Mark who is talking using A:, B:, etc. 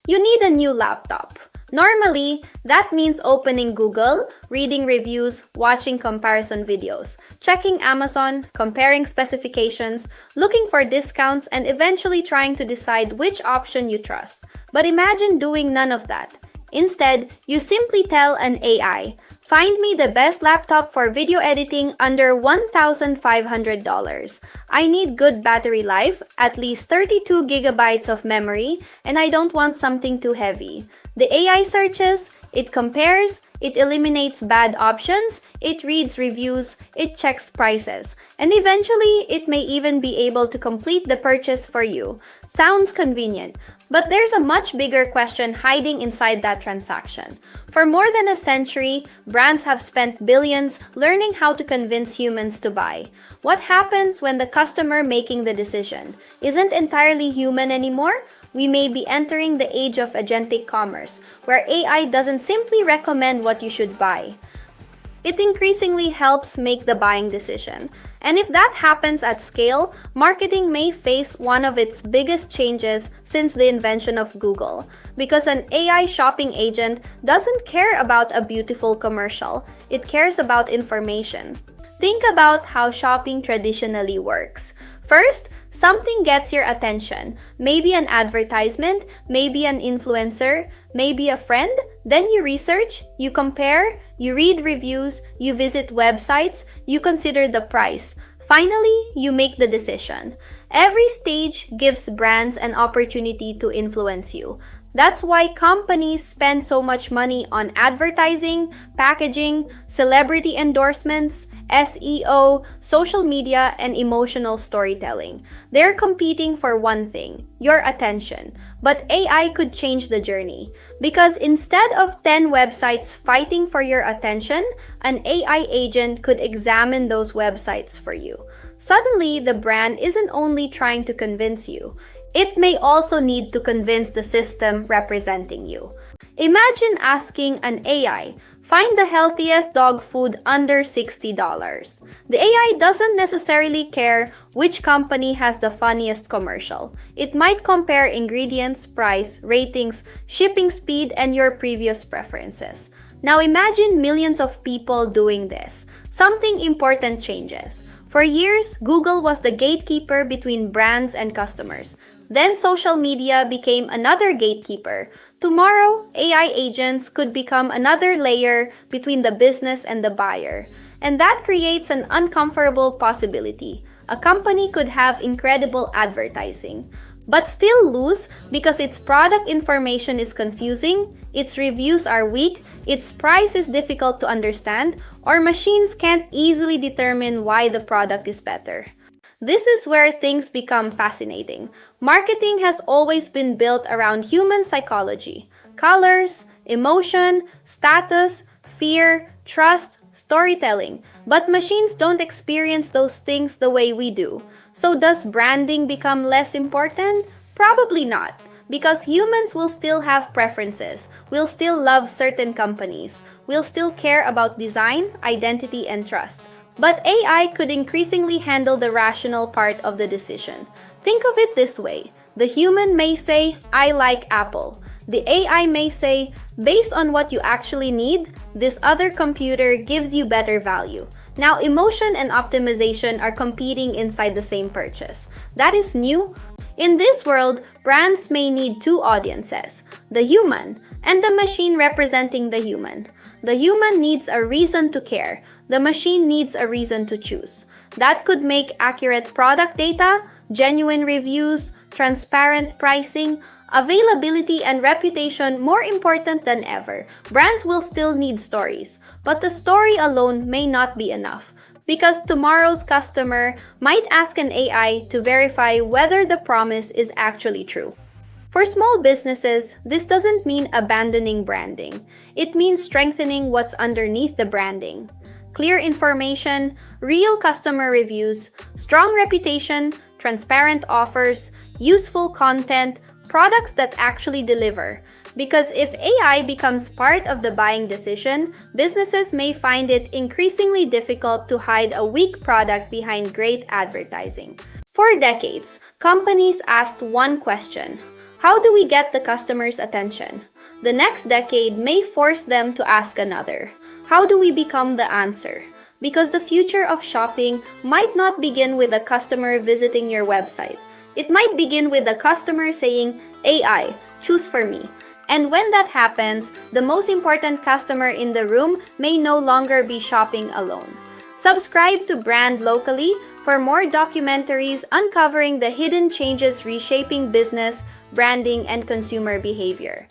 A: You need a new laptop. Normally, that means opening Google, reading reviews, watching comparison videos, checking Amazon, comparing specifications, looking for discounts, and eventually trying to decide which option you trust. But imagine doing none of that. Instead, you simply tell an AI, find me the best laptop for video editing under $1,500. I need good battery life, at least 32 gigabytes of memory, and I don't want something too heavy. The AI searches, it compares, it eliminates bad options, it reads reviews, it checks prices, and eventually it may even be able to complete the purchase for you. Sounds convenient, but there's a much bigger question hiding inside that transaction. For more than a century, brands have spent billions learning how to convince humans to buy. What happens when the customer making the decision isn't entirely human anymore? We may be entering the age of agentic commerce, where AI doesn't simply recommend what you should buy. It increasingly helps make the buying decision. And if that happens at scale, marketing may face one of its biggest changes since the invention of Google. Because an AI shopping agent doesn't care about a beautiful commercial, it cares about information. Think about how shopping traditionally works. First, something gets your attention. Maybe an advertisement, maybe an influencer, maybe a friend. Then you research, you compare, you read reviews, you visit websites, you consider the price. Finally, you make the decision. Every stage gives brands an opportunity to influence you. That's why companies spend so much money on advertising, packaging, celebrity endorsements, SEO, social media, and emotional storytelling. They're competing for one thing, your attention. But AI could change the journey. Because instead of 10 websites fighting for your attention, an AI agent could examine those websites for you. Suddenly, the brand isn't only trying to convince you, it may also need to convince the system representing you. Imagine asking an AI, find the healthiest dog food under $60. The AI doesn't necessarily care which company has the funniest commercial. It might compare ingredients, price, ratings, shipping speed, and your previous preferences. Now imagine millions of people doing this. Something important changes. For years, Google was the gatekeeper between brands and customers. Then social media became another gatekeeper. Tomorrow, AI agents could become another layer between the business and the buyer. And that creates an uncomfortable possibility. A company could have incredible advertising, but still lose because its product information is confusing, its reviews are weak, its price is difficult to understand, or machines can't easily determine why the product is better. This is where things become fascinating. Marketing has always been built around human psychology, colors, emotion, status, fear, trust, storytelling. But machines don't experience those things the way we do. So does branding become less important? Probably not, because humans will still have preferences, will still love certain companies, will still care about design, identity, and trust. But AI could increasingly handle the rational part of the decision. Think of it this way. The human may say, I like Apple. The AI may say, based on what you actually need, this other computer gives you better value. Now, emotion and optimization are competing inside the same purchase. That is new. In this world, brands may need two audiences, the human and the machine representing the human. The human needs a reason to care. The machine needs a reason to choose. That could make accurate product data, genuine reviews, transparent pricing, availability, and reputation more important than ever. Brands will still need stories, but the story alone may not be enough, because tomorrow's customer might ask an AI to verify whether the promise is actually true. For small businesses, this doesn't mean abandoning branding. It means strengthening what's underneath the branding. Clear information, real customer reviews, strong reputation, transparent offers, useful content, products that actually deliver. Because if AI becomes part of the buying decision, businesses may find it increasingly difficult to hide a weak product behind great advertising. For decades, companies asked one question: How do we get the customer's attention? The next decade may force them to ask another. How do we become the answer? Because the future of shopping might not begin with a customer visiting your website. It might begin with a customer saying, AI, choose for me. And when that happens, the most important customer in the room may no longer be shopping alone. Subscribe to Brand Locally for more documentaries uncovering the hidden changes reshaping business, branding, and consumer behavior.